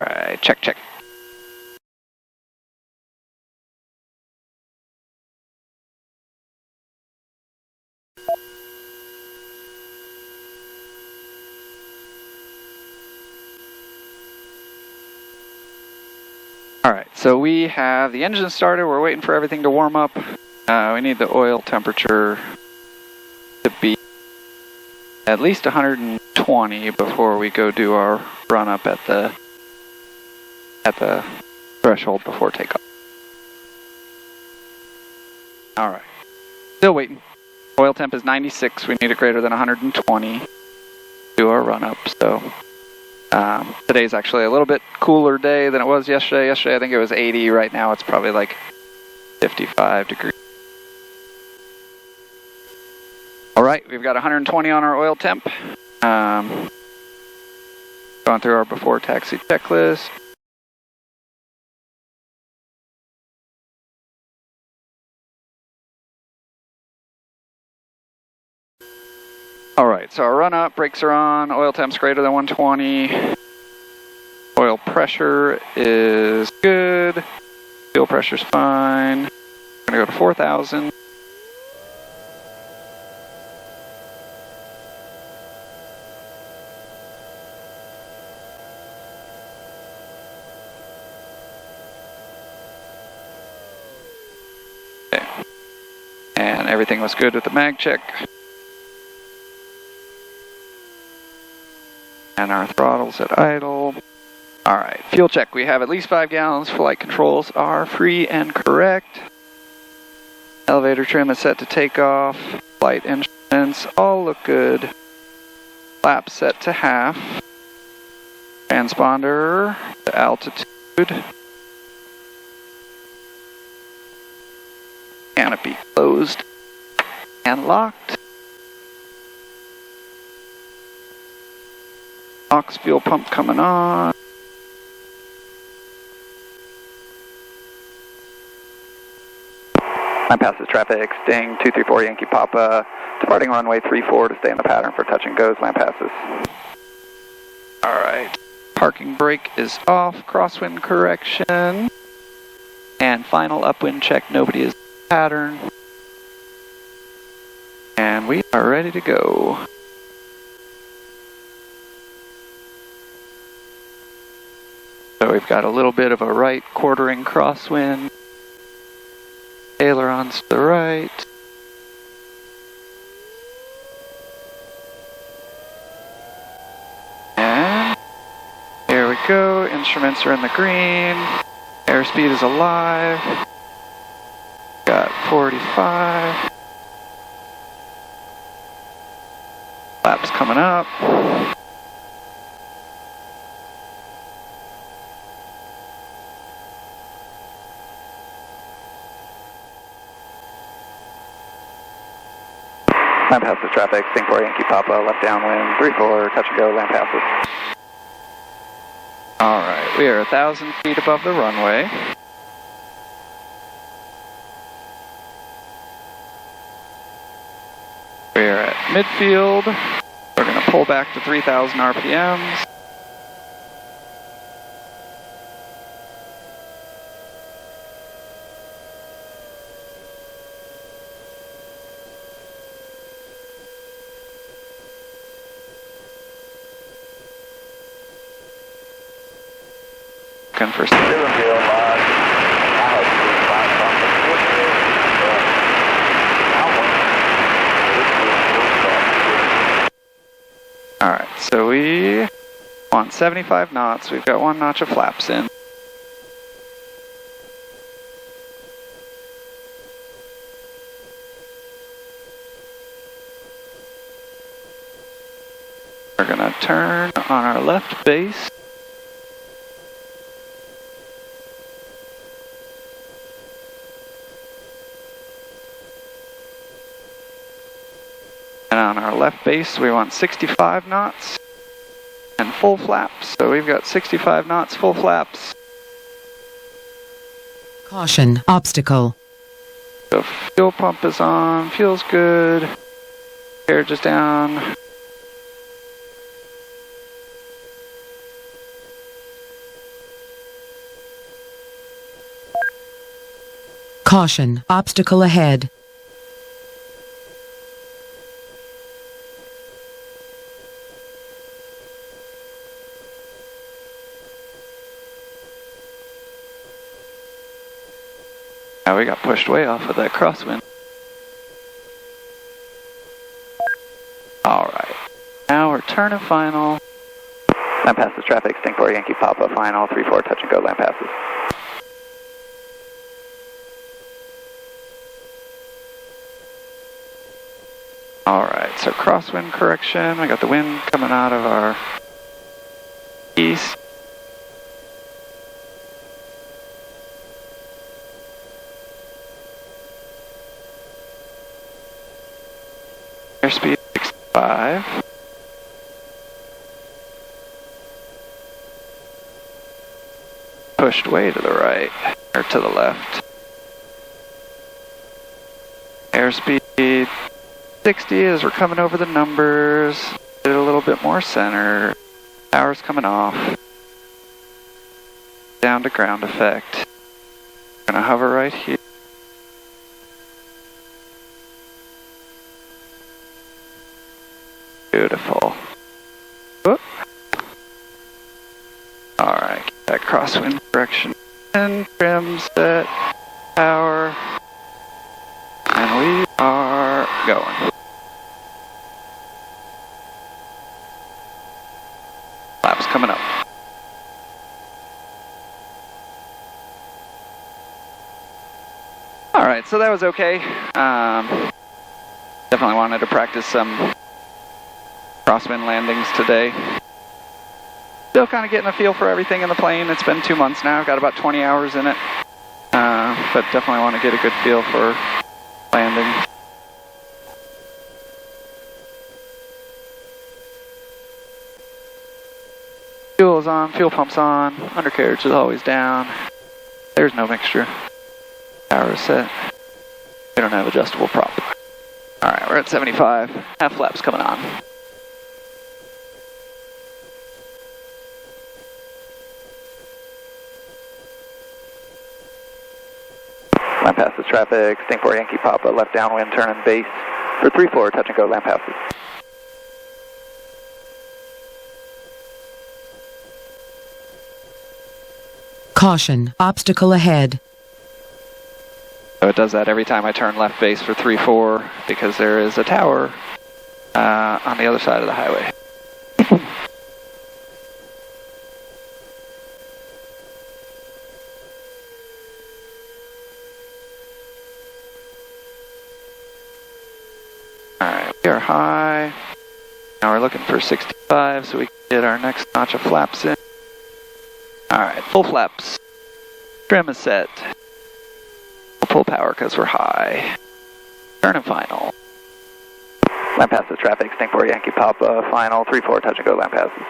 All right, check, check. All right, so we have the engine started. We're waiting for everything to warm up. We need the oil temperature to be at least 120 before we go do our run up at the threshold before takeoff. All right, still waiting. Oil temp is 96. We need it greater than 120 to do our run up. So today's actually a little bit cooler day than it was yesterday. Yesterday I think it was 80. Right now it's probably like 55 degrees. All right, we've got 120 on our oil temp. Going through our before taxi checklist. All right, so our run up, brakes are on, oil temp's greater than 120. Oil pressure is good. Fuel pressure's fine. We're gonna go to 4,000. Okay. And everything was good with the mag check. And our throttle's at idle. All right, fuel check. We have at least 5 gallons. Flight controls are free and correct. Elevator trim is set to takeoff. Flight instruments all look good. Flap set to half. Transponder to altitude. Canopy closed and locked. Ox fuel pump coming on. Line passes traffic, Sting 234 Yankee Papa, departing runway 34 to stay in the pattern for touch and goes, line passes. All right, parking brake is off, crosswind correction, and final upwind check, nobody is in the pattern. And we are ready to go. So we've got a little bit of a right quartering crosswind. Ailerons to the right. And here we go. Instruments are in the green. Airspeed is alive. Got 45. Flaps coming up. Line passes traffic, Sting 4 Yankee Papa, left downwind, 34, touch and go, line passes. All right. we are 1,000 feet above the runway. We're at midfield. We're going to pull back to 3,000 RPMs. Looking for Alright, so we want 75 knots. We've got 1 notch of flaps in. We're going to turn on our left base. And on our left base, we want 65 knots and full flaps. So we've got 65 knots, full flaps. Caution, obstacle. The fuel pump is on, feels good. Carriage is down. Caution, obstacle ahead. Now we got pushed way off with that crosswind. Alright, now we're turning final. Land passes traffic, Stingapore Yankee Papa, final, 3-4, touch and go, land passes. Alright, so crosswind correction, we got the wind coming out of our east. Airspeed 65. Pushed way to the right, or to the left. Airspeed 60 as we're coming over the numbers. Get a little bit more center. Power's coming off. Down to ground effect. Gonna hover right here. Beautiful. Whoop. Alright, get that crosswind correction. And trim, set, power. And we are going. Flaps coming up. Alright, so that was okay. Definitely wanted to practice some crosswind landings today. Still kind of getting a feel for everything in the plane. It's been 2 months now. I've got about 20 hours in it. But definitely want to get a good feel for landing. Fuel is on, fuel pump's on, undercarriage is always down. There's no mixture. Power is set. We don't have adjustable prop. Alright, we're at 75. Half flaps coming on. Land passes traffic, Stingapore Yankee Papa, left downwind, turn in base for 3-4, touch and go, land passes. Caution, obstacle ahead. So it does that every time I turn left base for 3-4 because there is a tower on the other side of the highway. Alright, we are high. Now we're looking for 65 so we can get our next notch of flaps in. Alright, full flaps. Trim is set. Full power because we're high. Turn and final. Land passes traffic, Stingapore Yankee Papa, final, 3-4, touch and go, land passes.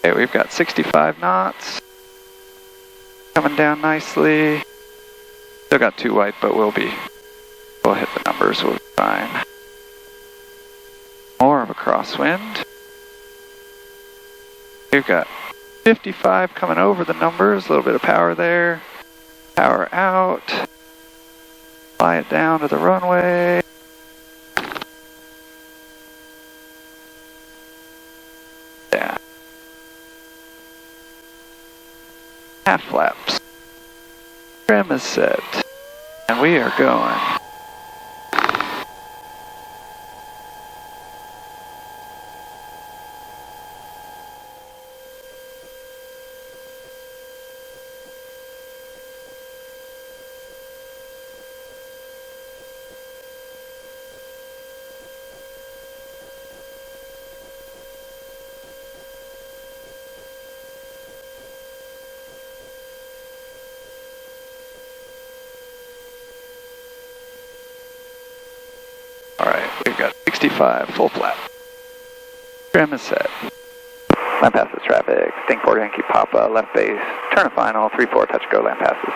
Okay, we've got 65 knots. Coming down nicely. Still got 2 white, but we'll hit the numbers, we'll be fine. More of a crosswind. We've got 55 coming over the numbers, a little bit of power there. Power out. Fly it down to the runway. Yeah. Half flaps. Trim is set. And we are going. Alright, we've got 65, full flap. Trim is set. Land passes traffic, Stingport Yankee Papa, left base, turn a final, 3-4, touch go, land passes.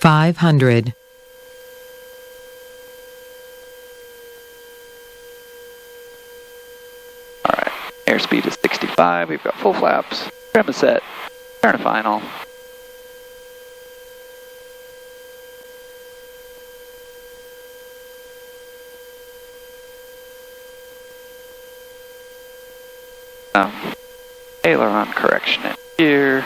$500. Alright, airspeed is 65, we've got full flaps, trim is set, turn a final. Aileron correction in here.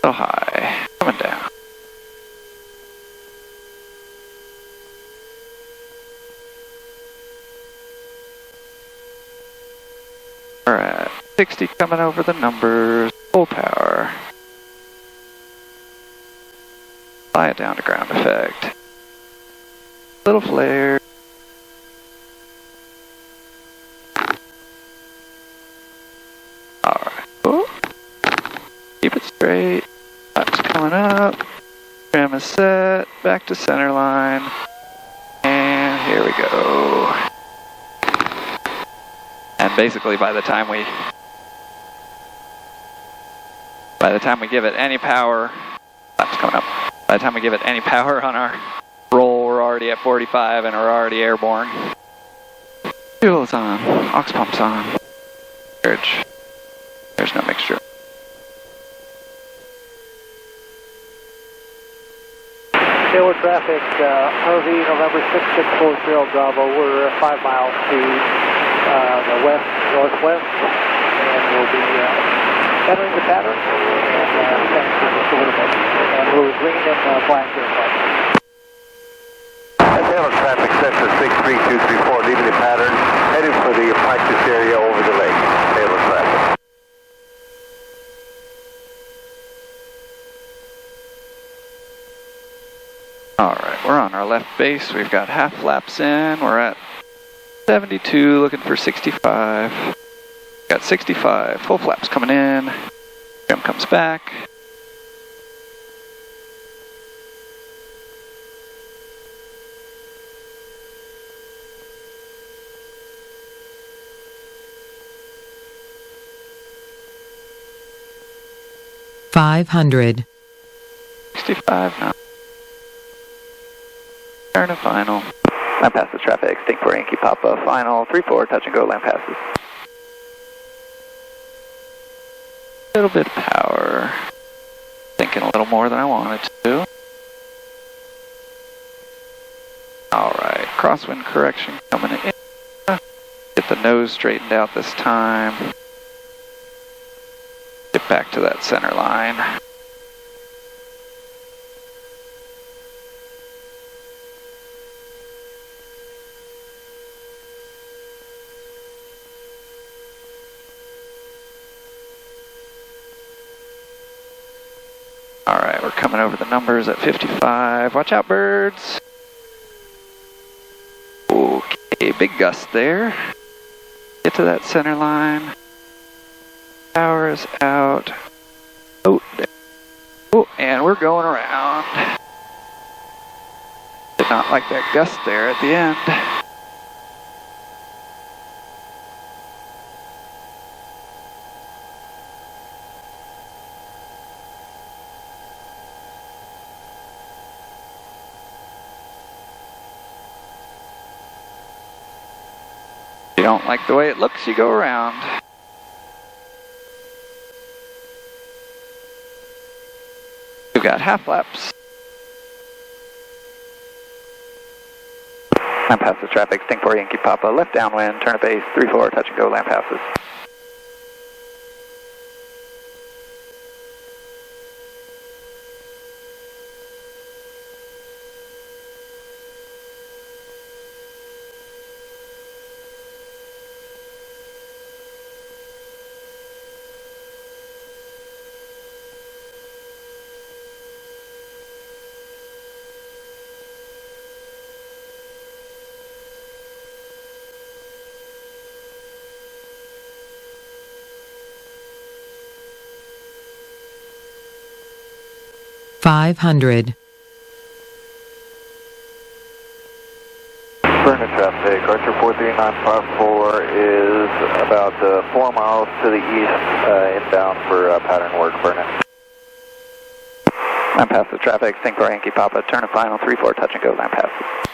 So high, coming down. We're at 60 coming over the numbers, full power. Fly it down to ground effect. Little flare. Alright. Oh. Keep it straight. Flaps coming up. Trim is set. Back to center line. And here we go. And basically by the time we give it any power, flaps coming up. By the time we give it any power on our roll, we're already at 45 and we're already airborne. Fuel is on, aux pump's on. Surge. There's no mixture. Taylor traffic, RV November 6640 Bravo. We're 5 miles to the west-northwest, and we'll be entering the pattern and sending just a little bit. And we're green and black airplane. Taylor traffic center 63234, leaving the pattern, heading for the practice area over the lake. Taylor traffic. Alright, we're on our left base. We've got half flaps in. We're at 72, looking for 65. Got 65, full flaps coming in. Trim comes back. $500. 65 now. Turn a final. Land passes traffic, Stingport Yankee Papa, final, 3-4, touch and go, land passes. A little bit of power. Thinking a little more than I wanted to. Alright, crosswind correction coming in. Get the nose straightened out this time. Get back to that center line. Alright, we're coming over the numbers at 55. Watch out, birds. Okay, big gust there. Get to that center line. Power is out. Oh, and we're going around. Did not like that gust there at the end. If you don't like the way it looks, you go around. We've got half laps. Land passes traffic, sting 4 Yankee Papa, left downwind, turn at base, 3-4, touch and go, land passes. Five hundred. Vernon traffic, Archer 43954 is about 4 miles to the east, inbound for pattern work, Vernon. Land passes traffic, sting 4 Yankee Papa, turn and final, 3-4, touch and go, land passes.